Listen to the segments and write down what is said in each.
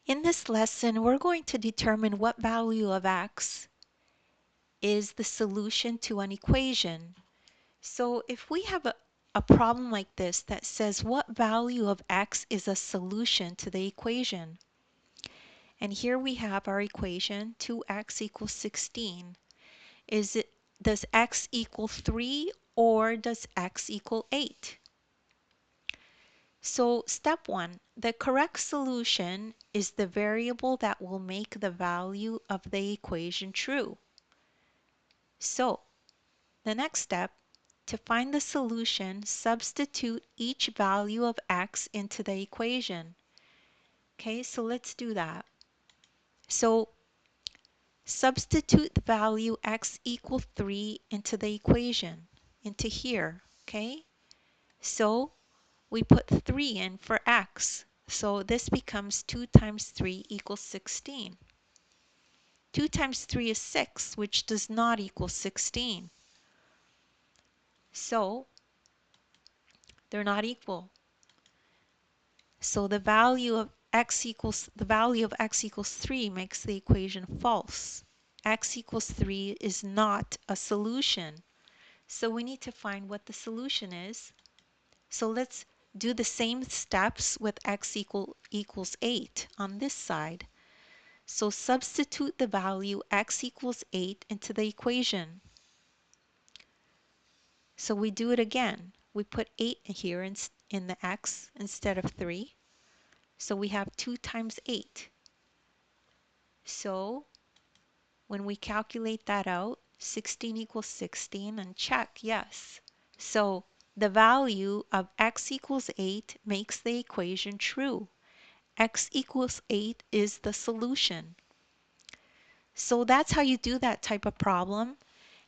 In this lesson, we're going to determine what value of x is the solution to an equation. So if we have a problem like this that says what value of x is a solution to the equation, and here we have our equation 2x equals 16. Does x equal 3 or does x equal 8? So step 1, the correct solution is the variable that will make the value of the equation true. So the next step, to find the solution, substitute each value of x into the equation. Okay, so let's do that. So substitute the value x equals 3 into the equation, into here, okay? So we put 3 in for x. So this becomes 2 times 3 equals 16. 2 times 3 is 6, which does not equal 16. So they're not equal. So the value of x equals 3 makes the equation false. X equals 3 is not a solution. So we need to find what the solution is. So let's do the same steps with x equals 8 on this side. So substitute the value x equals 8 into the equation. So we do it again. We put 8 here in the x instead of 3. So we have 2 times 8. So when we calculate that out, 16 equals 16 and check, yes. So the value of x equals 8 makes the equation true. X equals 8 is the solution. So that's how you do that type of problem.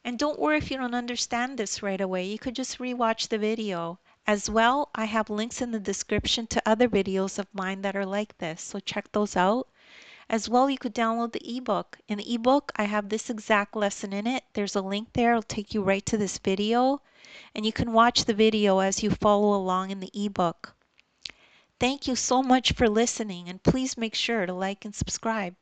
And don't worry if you don't understand this right away. You could just rewatch the video. As well, I have links in the description to other videos of mine that are like this, so check those out. As well, you could download the ebook. In the ebook, I have this exact lesson in it. There's a link there. It'll take you right to this video, and you can watch the video as you follow along in the ebook. Thank you so much for listening, and please make sure to like and subscribe.